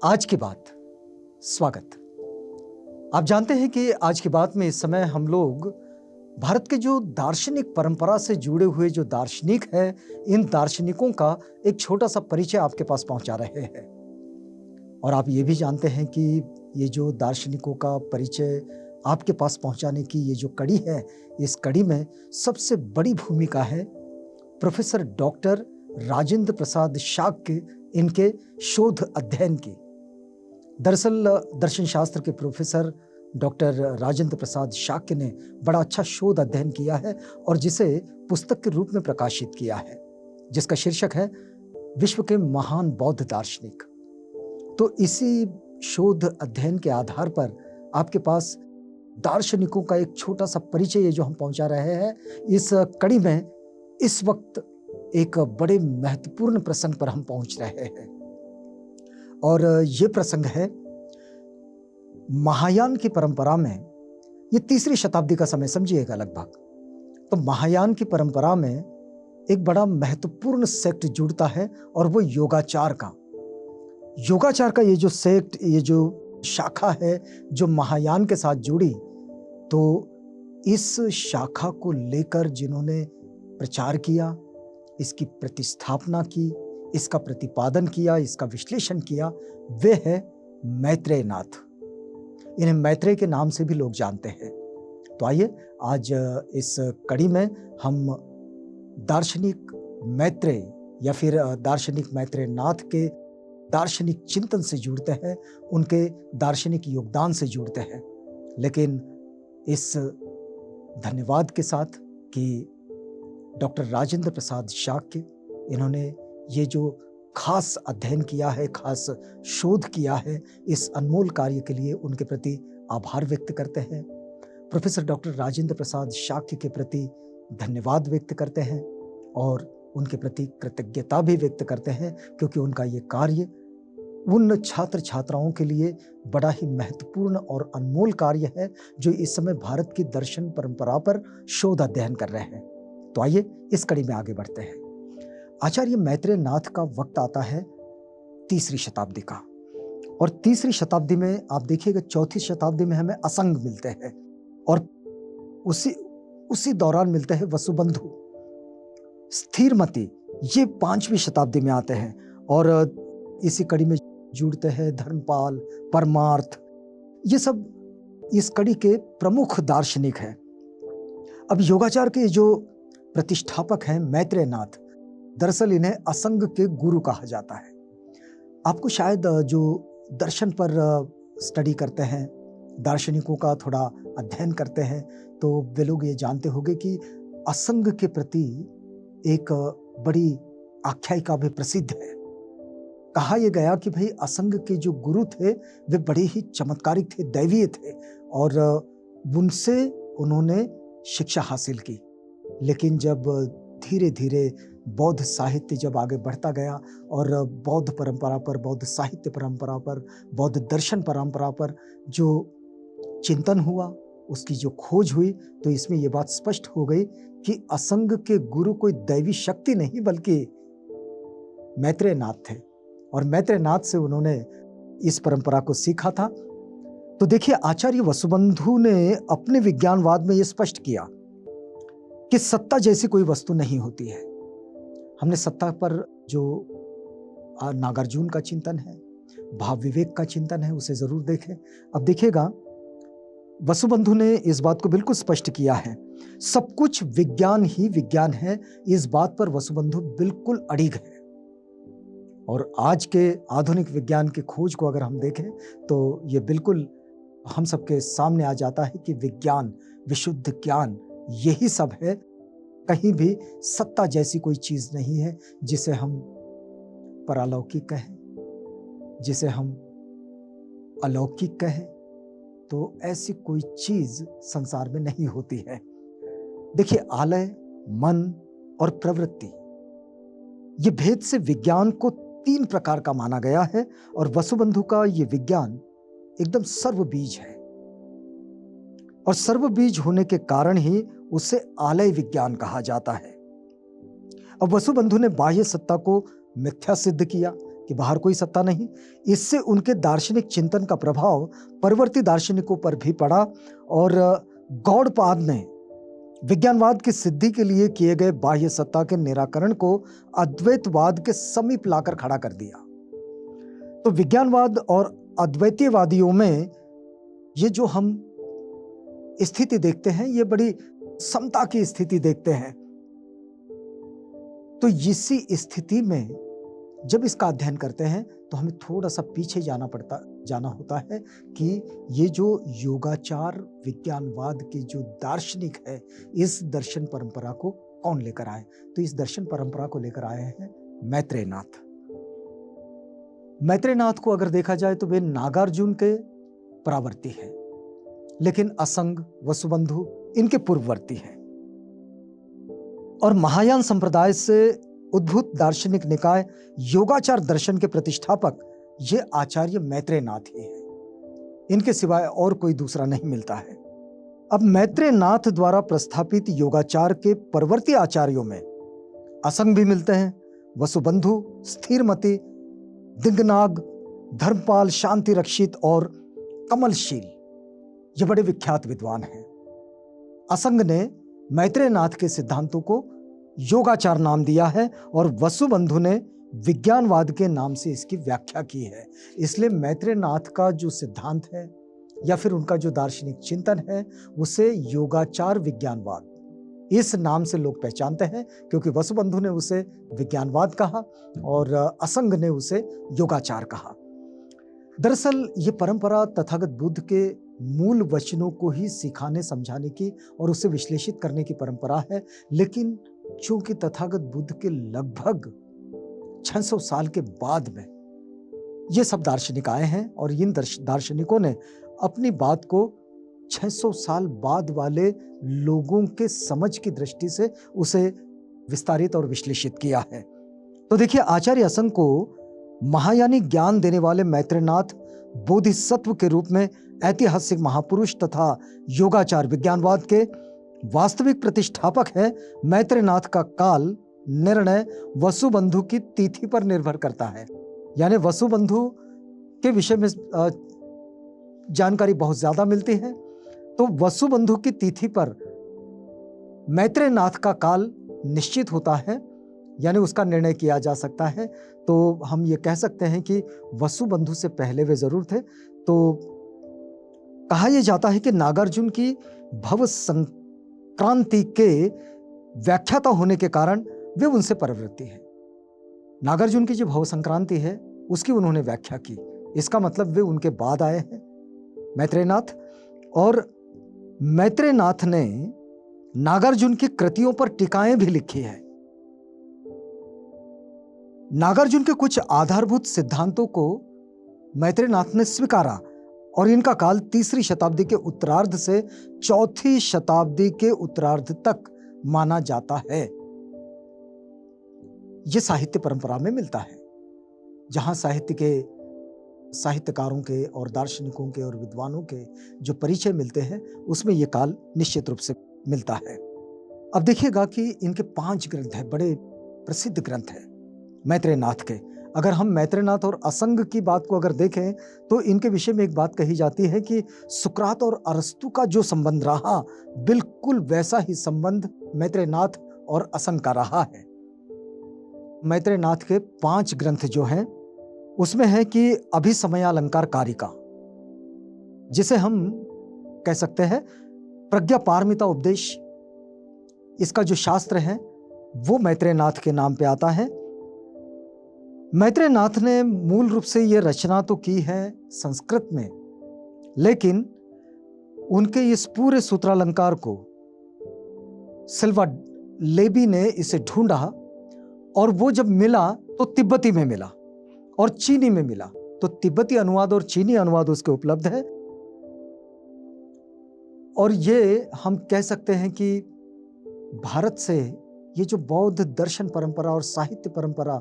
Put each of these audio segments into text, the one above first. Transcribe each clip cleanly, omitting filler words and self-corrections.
आज की बात। स्वागत। आप जानते हैं कि आज की बात में इस समय हम लोग भारत के जो दार्शनिक परंपरा से जुड़े हुए जो दार्शनिक हैं, इन दार्शनिकों का एक छोटा सा परिचय आपके पास पहुंचा रहे हैं। और आप ये भी जानते हैं कि ये जो दार्शनिकों का परिचय आपके पास पहुंचाने की ये जो कड़ी है, इस कड़ी में सबसे बड़ी भूमिका है प्रोफेसर डॉक्टर राजेंद्र प्रसाद शाक्य इनके शोध अध्ययन की। दरअसल दर्शन शास्त्र के प्रोफेसर डॉक्टर राजेंद्र प्रसाद शाक्य ने बड़ा अच्छा शोध अध्ययन किया है और जिसे पुस्तक के रूप में प्रकाशित किया है, जिसका शीर्षक है विश्व के महान बौद्ध दार्शनिक। तो इसी शोध अध्ययन के आधार पर आपके पास दार्शनिकों का एक छोटा सा परिचय ये जो हम पहुंचा रहे हैं, इस कड़ी में इस वक्त एक बड़े महत्वपूर्ण प्रसंग पर हम पहुंच रहे हैं। और ये प्रसंग है महायान की परंपरा में, ये 3री शताब्दी का समय समझिएगा लगभग। तो महायान की परंपरा में एक बड़ा महत्वपूर्ण सेक्ट जुड़ता है और वो योगाचार का। योगाचार का ये जो सेक्ट, ये जो शाखा है जो महायान के साथ जुड़ी, तो इस शाखा को लेकर जिन्होंने प्रचार किया, इसकी प्रतिस्थापना की, इसका प्रतिपादन किया, इसका विश्लेषण किया, वे है मैत्रेय नाथ। इन्हें मैत्रेय के नाम से भी लोग जानते हैं। तो आइए आज इस कड़ी में हम दार्शनिक मैत्रेय या फिर दार्शनिक मैत्रेय नाथ के दार्शनिक चिंतन से जुड़ते हैं, उनके दार्शनिक योगदान से जुड़ते हैं। लेकिन इस धन्यवाद के साथ कि डॉक्टर राजेंद्र प्रसाद शाक्य, इन्होंने ये जो खास अध्ययन किया है, खास शोध किया है, इस अनमोल कार्य के लिए उनके प्रति आभार व्यक्त करते हैं। प्रोफेसर डॉक्टर राजेंद्र प्रसाद शाक्य के प्रति धन्यवाद व्यक्त करते हैं और उनके प्रति कृतज्ञता भी व्यक्त करते हैं, क्योंकि उनका ये कार्य उन छात्र छात्राओं के लिए बड़ा ही महत्वपूर्ण और अनमोल कार्य है जो इस समय भारत की दर्शन परंपरा पर शोध अध्ययन कर रहे हैं। तो आइए इस कड़ी में आगे बढ़ते हैं। आचार्य मैत्रेय नाथ का वक्त आता है 3री शताब्दी का, और 3री शताब्दी में आप देखिएगा 4थी शताब्दी में हमें असंग मिलते हैं और उसी दौरान मिलते हैं वसुबंधु, स्थिरमति, ये 5वीं शताब्दी में आते हैं और इसी कड़ी में जुड़ते हैं धर्मपाल, परमार्थ, ये सब इस कड़ी के प्रमुख दार्शनिक हैं। अब योगाचार के जो प्रतिष्ठापक हैं मैत्रेय नाथ, दरअसल इन्हें असंग के गुरु कहा जाता है। आपको शायद जो दर्शन पर स्टडी करते हैं, दार्शनिकों का थोड़ा अध्ययन करते हैं, तो वे लोग ये जानते होंगे कि असंग के प्रति एक बड़ी आख्यायिका भी प्रसिद्ध है। कहा यह गया कि भाई असंग के जो गुरु थे वे बड़े ही चमत्कारिक थे, दैवीय थे और उनसे उन्होंने शिक्षा हासिल की। लेकिन जब धीरे धीरे बौद्ध साहित्य जब आगे बढ़ता गया और बौद्ध परंपरा पर, बौद्ध साहित्य परंपरा पर, बौद्ध दर्शन परंपरा पर जो चिंतन हुआ, उसकी जो खोज हुई, तो इसमें यह बात स्पष्ट हो गई कि असंग के गुरु कोई दैवी शक्ति नहीं बल्कि मैत्रेय नाथ थे और मैत्रेय नाथ से उन्होंने इस परंपरा को सीखा था। तो देखिए, आचार्य वसुबंधु ने अपने विज्ञानवाद में यह स्पष्ट किया कि सत्ता जैसी कोई वस्तु नहीं होती है। हमने सत्ता पर जो नागार्जुन का चिंतन है, भाव विवेक का चिंतन है, उसे जरूर देखें। अब देखिएगा, वसुबंधु ने इस बात को बिल्कुल स्पष्ट किया है, सब कुछ विज्ञान ही विज्ञान है। इस बात पर वसुबंधु बिल्कुल अड़िग है। और आज के आधुनिक विज्ञान की खोज को अगर हम देखें तो ये बिल्कुल हम सबके सामने आ जाता है कि विज्ञान, विशुद्ध ज्ञान, यही सब है। कहीं भी सत्ता जैसी कोई चीज नहीं है जिसे हम परालौकिक कहें, जिसे हम अलौकिक कहें। तो ऐसी कोई चीज संसार में नहीं होती है। देखिए, आलय, मन और प्रवृत्ति, ये भेद से विज्ञान को 3 प्रकार का माना गया है और वसुबंधु का ये विज्ञान एकदम सर्वबीज है और सर्वबीज होने के कारण ही उसे आलय विज्ञान कहा जाता है। अब वसुबंधु ने बाह्य सत्ता को मिथ्या सिद्ध किया, कि बाहर कोई सत्ता नहीं। इससे उनके दार्शनिक चिंतन का प्रभाव परवर्ती दार्शनिकों पर भी पड़ा और गौड़पाद ने विज्ञानवाद की सिद्धि के लिए किए गए बाह्य सत्ता के निराकरण को अद्वैतवाद के समीप लाकर खड़ा कर दिया। तो विज्ञानवाद और अद्वैतवादियों में ये जो हम स्थिति देखते हैं, ये बड़ी समता की स्थिति देखते हैं। तो इसी स्थिति में जब इसका अध्ययन करते हैं तो हमें थोड़ा सा पीछे जाना होता है कि ये जो योगाचार विज्ञानवाद के जो दार्शनिक है, इस दर्शन परंपरा को कौन लेकर आए। तो इस दर्शन परंपरा को लेकर आए हैं मैत्रेयनाथ। मैत्रेयनाथ को अगर देखा जाए तो वे नागार्जुन के परावर्ती हैं, लेकिन असंग, वसुबंधु इनके पूर्ववर्ती हैं। और महायान संप्रदाय से उद्भूत दार्शनिक निकाय योगाचार दर्शन के प्रतिष्ठापक ये आचार्य मैत्रेयनाथ ही हैं। इनके सिवाय और कोई दूसरा नहीं मिलता है। अब मैत्रेयनाथ द्वारा प्रस्थापित योगाचार के परवर्ती आचार्यों में असंग भी मिलते हैं, वसुबंधु, स्थिरमति, दिग्नाग, धर्मपाल, शांति रक्षित और कमलशील, ये बड़े विख्यात विद्वान हैं। असंग ने मैत्रेयनाथ के सिद्धांतों को योगाचार नाम दिया है और वसुबंधु ने विज्ञानवाद के नाम से इसकी व्याख्या की है। इसलिए मैत्रेयनाथ का जो सिद्धांत है या फिर उनका जो दार्शनिक चिंतन है, उसे योगाचार विज्ञानवाद इस नाम से लोग पहचानते हैं, क्योंकि वसुबंधु ने उसे विज्ञानवाद कहा और असंग ने उसे योगाचार कहा। दरअसल ये परंपरा तथागत बुद्ध के मूल वचनों को ही सिखाने, समझाने की और उसे विश्लेषित करने की परंपरा है। लेकिन चूंकि तथागत बुद्ध के लगभग 600 साल के बाद में ये सब दार्शनिक आए हैं और इन दार्शनिकों ने अपनी बात को 600 साल बाद वाले लोगों के समझ की दृष्टि से उसे विस्तारित और विश्लेषित किया है। तो देखिए, आचार्य असंग को महायानी ज्ञान देने वाले मैत्रेयनाथ बोधिसत्व के रूप में ऐतिहासिक महापुरुष तथा योगाचार विज्ञानवाद के वास्तविक प्रतिष्ठापक है। मैत्रेयनाथ का काल निर्णय वसुबंधु की तिथि पर निर्भर करता है। यानी वसुबंधु के विषय में जानकारी बहुत ज्यादा मिलती है, तो वसुबंधु की तिथि पर मैत्रेयनाथ का काल निश्चित होता है, यानी उसका निर्णय किया जा सकता है। तो हम ये कह सकते हैं कि वसुबंधु से पहले वे जरूर थे। तो कहा यह जाता है कि नागार्जुन की भव संक्रांति के व्याख्याता होने के कारण वे उनसे परवर्ती हैं। नागार्जुन की जो भव संक्रांति है उसकी उन्होंने व्याख्या की, इसका मतलब वे उनके बाद आए हैं मैत्रेयनाथ। और मैत्रेयनाथ ने नागार्जुन की कृतियों पर टीकाएं भी लिखी है। नागार्जुन के कुछ आधारभूत सिद्धांतों को मैत्रेयनाथ ने स्वीकारा और इनका काल 3री शताब्दी के उत्तरार्ध से 4थी शताब्दी के उत्तरार्ध तक माना जाता है। यह साहित्य परंपरा में मिलता है, जहां साहित्यकारों के और दार्शनिकों के और विद्वानों के जो परिचय मिलते हैं उसमें यह काल निश्चित रूप से मिलता है। अब देखिएगा कि इनके 5 ग्रंथ हैं, बड़े प्रसिद्ध ग्रंथ हैं मैत्रेयनाथ के। अगर हम मैत्रेयनाथ और असंग की बात को अगर देखें तो इनके विषय में एक बात कही जाती है कि सुकरात और अरस्तु का जो संबंध रहा, बिल्कुल वैसा ही संबंध मैत्रेयनाथ और असंग का रहा है। मैत्रेयनाथ के 5 ग्रंथ जो हैं उसमें है कि अभिसमयालंकार कारिका, जिसे हम कह सकते हैं प्रज्ञा पारमिता उपदेश, इसका जो शास्त्र है वो मैत्रेयनाथ के नाम पे आता है। मैत्रेयनाथ ने मूल रूप से यह रचना तो की है संस्कृत में, लेकिन उनके इस पूरे सूत्रालंकार को सिल्वा लेबी ने इसे ढूंढा और वो जब मिला तो तिब्बती में मिला और चीनी में मिला। तो तिब्बती अनुवाद और चीनी अनुवाद उसके उपलब्ध है। और ये हम कह सकते हैं कि भारत से ये जो बौद्ध दर्शन परंपरा और साहित्य परंपरा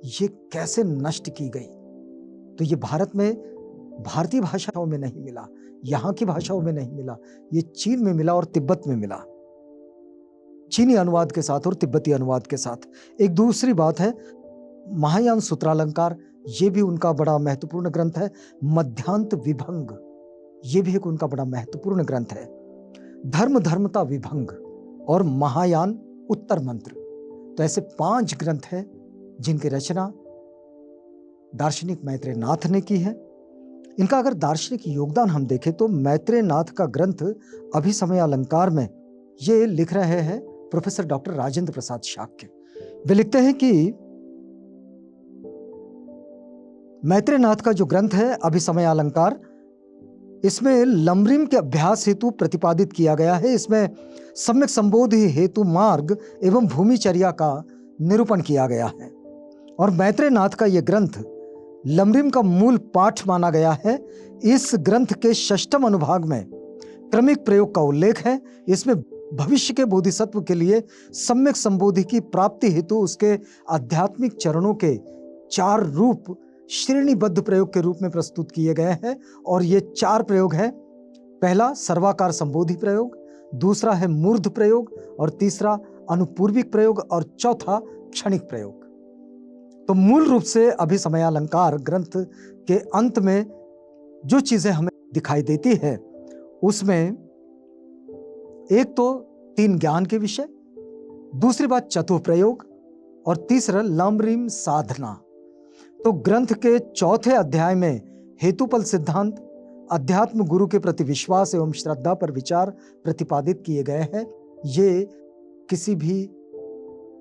ये कैसे नष्ट की गई, तो ये भारत में भारतीय भाषाओं में नहीं मिला, यहाँ की भाषाओं में नहीं मिला, ये चीन में मिला और तिब्बत में मिला, चीनी अनुवाद के साथ और तिब्बती अनुवाद के साथ। एक दूसरी बात है, महायान सूत्रालंकार ये भी उनका बड़ा महत्वपूर्ण ग्रंथ है। मध्यांत विभंग, ये भी एक उनका बड़ा महत्वपूर्ण ग्रंथ है। धर्म धर्मता विभंग और महायान उत्तर मंत्र, तो ऐसे 5 ग्रंथ हैं जिनकी रचना दार्शनिक मैत्रेय नाथ ने की है। इनका अगर दार्शनिक योगदान हम देखें तो मैत्रेय नाथ का ग्रंथ अभिसमय अलंकार में ये लिख रहे हैं प्रोफेसर डॉक्टर राजेंद्र प्रसाद शाक्य। वे लिखते हैं कि मैत्रेय नाथ का जो ग्रंथ है अभिसमय अलंकार, इसमें लमरिम के अभ्यास हेतु प्रतिपादित किया गया है। इसमें सम्यक संबोधि हेतु मार्ग एवं भूमिचर्या का निरूपण किया गया है। और मैत्रेय नाथ का यह ग्रंथ लमरिम का मूल पाठ माना गया है। इस ग्रंथ के 6वें अनुभाग में क्रमिक प्रयोग का उल्लेख है। इसमें भविष्य के बोधिसत्व के लिए सम्यक संबोधि की प्राप्ति हेतु उसके आध्यात्मिक चरणों के 4 रूप श्रेणीबद्ध प्रयोग के रूप में प्रस्तुत किए गए हैं। और ये 4 प्रयोग हैं। पहला सर्वाकार संबोधि प्रयोग, दूसरा है मूर्ध प्रयोग, और तीसरा अनुपूर्विक प्रयोग, और चौथा क्षणिक प्रयोग। तो मूल रूप से अभिसमयालंकार ग्रंथ के अंत में जो चीजें हमें दिखाई देती है उसमें एक तो 3 ज्ञान के विषय, दूसरी बात चतुः प्रयोग, और तीसरा लमरिम साधना। तो ग्रंथ के 4थे अध्याय में हेतुपल सिद्धांत, अध्यात्म गुरु के प्रति विश्वास एवं श्रद्धा पर विचार प्रतिपादित किए गए हैं। ये किसी भी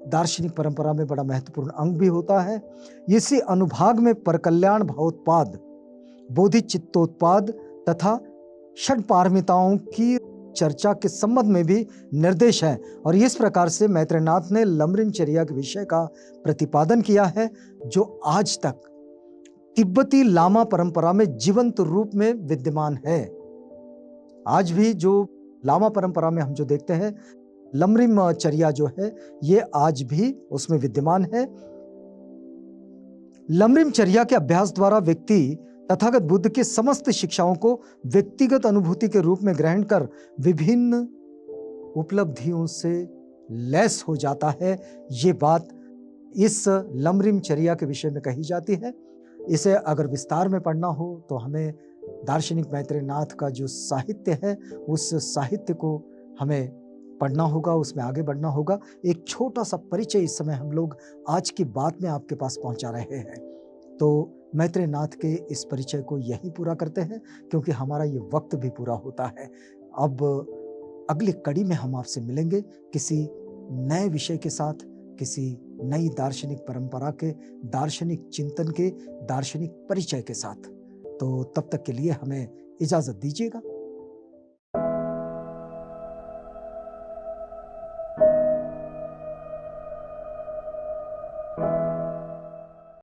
दार्शनिक परंपरा में बड़ा महत्वपूर्ण अंग भी होता है। इसी अनुभाग में परकल्याण भावोत्पाद, बोधि चित्तोत्पाद तथा षड पारमिताओं की चर्चा के संबंध में भी निर्देश है। और इस प्रकार से मैत्रेय नाथ ने लमरिम चर्या के विषय का प्रतिपादन किया है, जो आज तक तिब्बती लामा परंपरा में जीवंत रूप में विद्यमान है। आज भी जो लामा परंपरा में हम जो देखते हैं लमरिम चर्या जो है ये आज भी उसमें विद्यमान है। लमरिम चर्या के अभ्यास द्वारा व्यक्ति तथागत बुद्ध के समस्त शिक्षाओं को व्यक्तिगत अनुभूति के रूप में ग्रहण कर विभिन्न उपलब्धियों से लैस हो जाता है। ये बात इस लमरिम चर्या के विषय में कही जाती है। इसे अगर विस्तार में पढ़ना हो तो हमें दार्शनिक मैत्रेय नाथ का जो साहित्य है उस साहित्य को हमें पढ़ना होगा, उसमें आगे बढ़ना होगा। एक छोटा सा परिचय इस समय हम लोग आज की बात में आपके पास पहुंचा रहे हैं। तो मैत्रेय नाथ के इस परिचय को यहीं पूरा करते हैं, क्योंकि हमारा ये वक्त भी पूरा होता है। अब अगली कड़ी में हम आपसे मिलेंगे किसी नए विषय के साथ, किसी नई दार्शनिक परंपरा के, दार्शनिक चिंतन के, दार्शनिक परिचय के साथ। तो तब तक के लिए हमें इजाजत दीजिएगा।